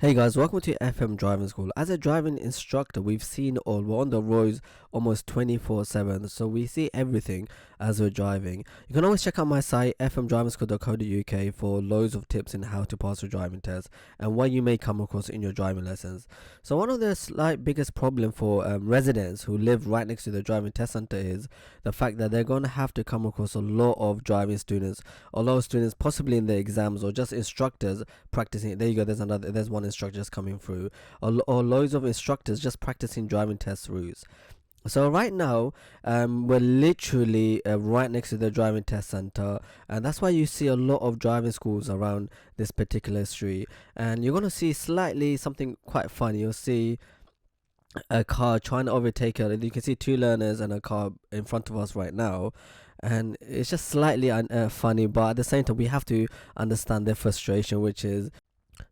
Hey guys, welcome to FM Driving School. As a driving instructor, we've seen all. We're on the roads almost 24/7, so we see everything as we're driving. You can always check out my site fmdrivingschool.co.uk for loads of tips in how to pass your driving test and what you may come across in your driving lessons. So one of the slight biggest problem for residents who live right next to the driving test center is the fact that they're going to have to come across a lot of driving students, a lot of students possibly in the exams or just instructors practicing. There you go, there's one instructor just coming through, or loads of instructors just practicing driving test routes. So right now, we're literally right next to the driving test center, and that's why you see a lot of driving schools around this particular street. And you're gonna see slightly something quite funny. You'll see a car trying to overtake her. You can see two learners and a car in front of us right now, and it's just slightly funny. But at the same time, we have to understand their frustration, which is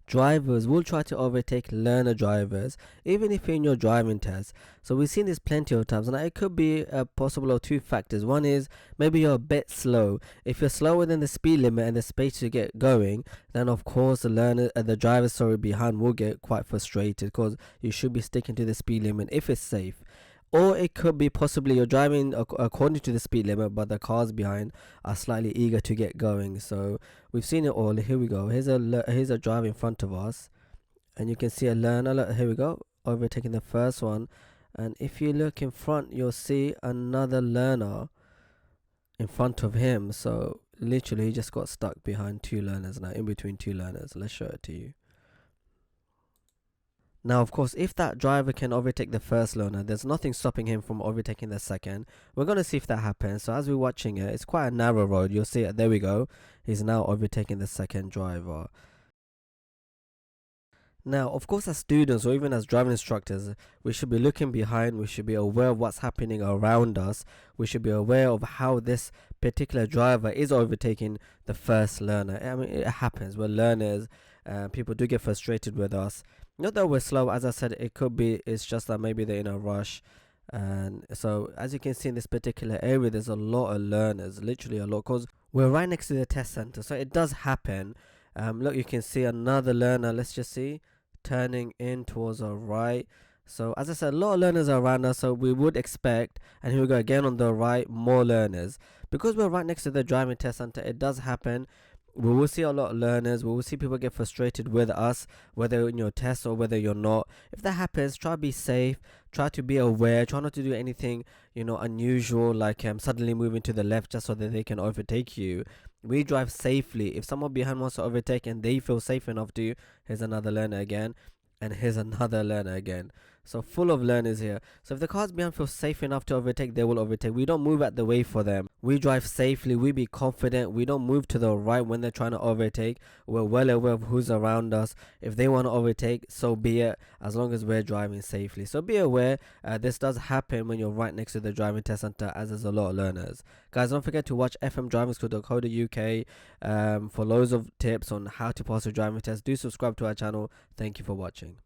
drivers will try to overtake learner drivers even if you're in your driving test. So we've seen this plenty of times, and it could be a possible of two factors. One is maybe you're a bit slow. If you're slower than the speed limit and the space to get going, then of course the driver behind will get quite frustrated because you should be sticking to the speed limit if it's safe. Or it could be possibly you're driving according to the speed limit, but the cars behind are slightly eager to get going. So we've seen it all. Here we go. Here's a driver in front of us, and you can see a learner. Here we go, overtaking the first one. And if you look in front, you'll see another learner in front of him. So literally, he just got stuck behind two learners now, in between two learners. Let's show it to you. Now, of course, if that driver can overtake the first learner, there's nothing stopping him from overtaking the second. We're going to see if that happens. So as we're watching it, it's quite a narrow road. You'll see it. There we go. He's now overtaking the second driver. Now, of course, as students or even as driving instructors, we should be looking behind. We should be aware of what's happening around us. We should be aware of how this particular driver is overtaking the first learner. I mean, it happens. We're learners. People do get frustrated with us. Not that we're slow, as I said, it's just that maybe they're in a rush. And so, as you can see in this particular area, there's a lot of learners, literally a lot, because we're right next to the test center. So it does happen. Look, you can see another learner, let's just see, turning in towards our right. So as I said, a lot of learners are around us, so we would expect, and here we go again on the right, more learners. Because we're right next to the driving test center, it does happen. We will see a lot of learners. We will see people get frustrated with us, whether in your test or whether you're not. If that happens, try to be safe. Try to be aware. Try not to do anything, unusual, like suddenly moving to the left just so that they can overtake you. We drive safely. If someone behind wants to overtake and they feel safe enough to, here's another learner again. And here's another learner again. So full of learners here. So if the cars behind feel safe enough to overtake, they will overtake. We don't move out the way for them. We drive safely. We be confident. We don't move to the right when they're trying to overtake. We're well aware of who's around us. If they want to overtake, so be it, as long as we're driving safely. So be aware. This does happen when you're right next to the driving test center, as there's a lot of learners. Guys, don't forget to watch fmdrivingschool.co.uk for loads of tips on how to pass your driving test. Do subscribe to our channel. Thank you for watching.